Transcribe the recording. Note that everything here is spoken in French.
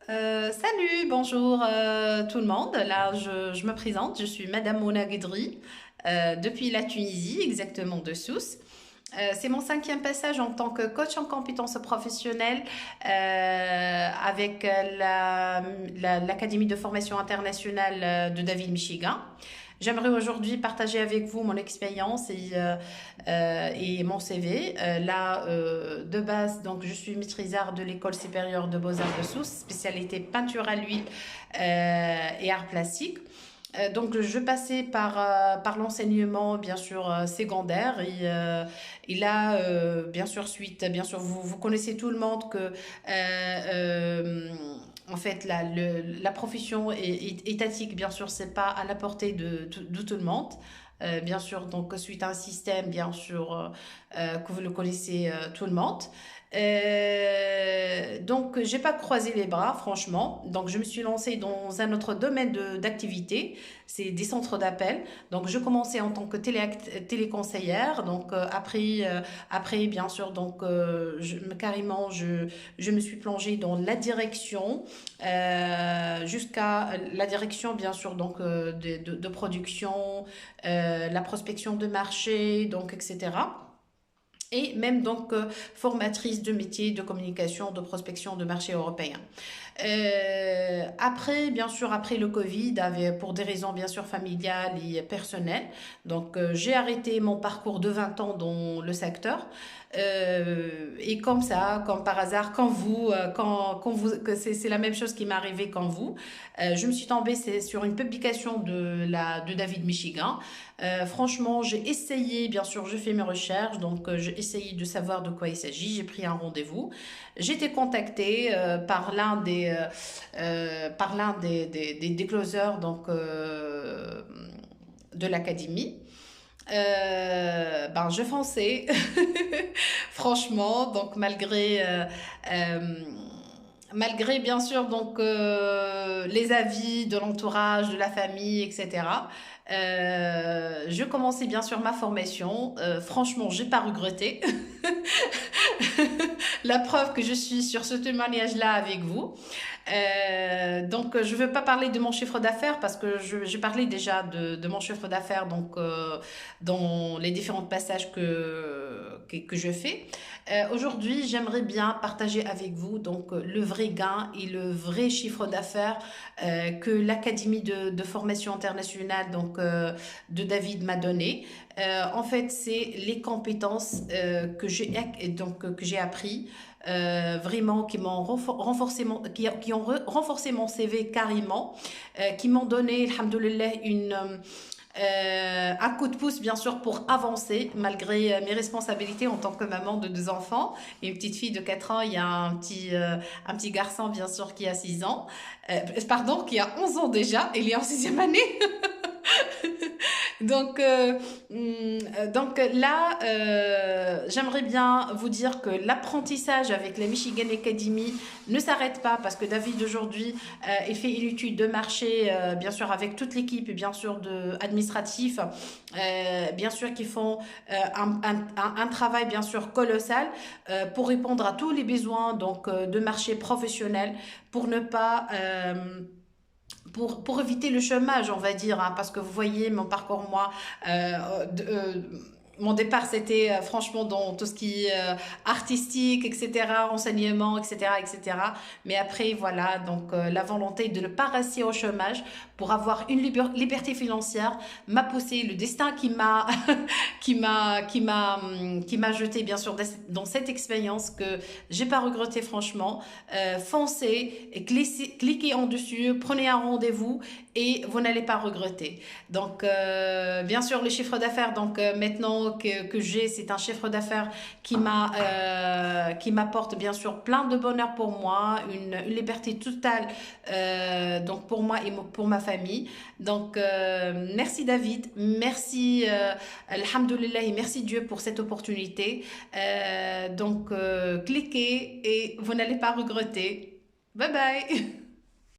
Salut, bonjour tout le monde. Là, je me présente, je suis Madame Mona Guedri, depuis la Tunisie, exactement de Sousse. C'est mon cinquième passage en tant que coach en compétences professionnelles avec l'Académie de formation internationale de David, Michigan. J'aimerais aujourd'hui partager avec vous mon expérience et mon CV. De base, donc, je suis maîtrisard de l'École supérieure de beaux-arts de Sousse, spécialité peinture à l'huile et arts plastiques. Donc, je passais par l'enseignement, bien sûr, secondaire. Et là, bien sûr, bien sûr, vous connaissez tout le monde que, en fait, la profession étatique, bien sûr, c'est pas à la portée de tout le monde. Bien sûr, donc, suite à un système, bien sûr, que vous le connaissez tout le monde. Donc, j'ai pas croisé les bras, franchement. Donc, je me suis lancée dans un autre domaine d'activité, c'est des centres d'appel. Donc, je commençais en tant que téléconseillère. Donc, après, bien sûr, donc, carrément, je me suis plongée dans la direction, jusqu'à la direction, bien sûr, donc, de production, la prospection de marché, donc, etc. Et même donc formatrice de métier de communication, de prospection de marché européen. Après, bien sûr, après le Covid, pour des raisons bien sûr familiales et personnelles, donc j'ai arrêté mon parcours de 20 ans dans le secteur. Et comme ça, comme par hasard, quand vous, que c'est la même chose qui m'est arrivée quand vous, je me suis tombée sur une publication de David Michigan. Franchement, j'ai essayé, bien sûr, je fais mes recherches, donc j'ai essayé de savoir de quoi il s'agit. J'ai pris un rendez-vous. J'ai été contactée par l'un des closers donc, de l'académie. Ben, je fonçais, franchement, donc euh, malgré bien sûr donc les avis de l'entourage, de la famille, etc. Je commençais bien sûr ma formation. Franchement, j'ai pas regretté. La preuve que je suis sur ce témoignage-là avec vous. Donc, je ne veux pas parler de mon chiffre d'affaires parce que j'ai parlé déjà de mon chiffre d'affaires donc, dans les différents passages que je fais. Aujourd'hui, j'aimerais bien partager avec vous donc, le vrai gain et le vrai chiffre d'affaires que l'Académie de formation internationale donc, de David m'a donné. En fait, c'est les compétences que j'ai appris, vraiment qui m'ont renforcé qui ont renforcé mon CV carrément, qui m'ont donné, alhamdoulilah, un coup de pouce, bien sûr, pour avancer, malgré mes responsabilités en tant que maman de deux enfants. Une petite fille de 4 ans, il y a un petit garçon, bien sûr, qui a 6 ans. Pardon, qui a 11 ans déjà, il est en sixième année. Donc, donc là, j'aimerais bien vous dire que l'apprentissage avec la Michigan Academy ne s'arrête pas parce que David aujourd'hui il fait une étude de marché, bien sûr avec toute l'équipe, bien sûr administratif, bien sûr qui font un travail bien sûr colossal pour répondre à tous les besoins donc de marché professionnel pour ne pas pour éviter le chômage, on va dire, hein, parce que vous voyez mon parcours, moi, mon départ, c'était franchement dans tout ce qui est artistique, etc., enseignement, etc., etc. Mais après, voilà, donc la volonté de ne pas rester au chômage pour avoir une liberté financière m'a poussé, le destin qui m'a jeté, bien sûr, dans cette expérience que j'ai pas regretté, franchement. Foncez, cliquez en dessus, prenez un rendez-vous et vous n'allez pas regretter. Donc, bien sûr, le chiffre d'affaires, donc maintenant que j'ai, c'est un chiffre d'affaires qui m'apporte bien sûr plein de bonheur pour moi, une liberté totale donc pour moi et pour ma famille. Donc, merci David, merci Alhamdulillah et merci Dieu pour cette opportunité. Donc, cliquez et vous n'allez pas regretter. Bye bye.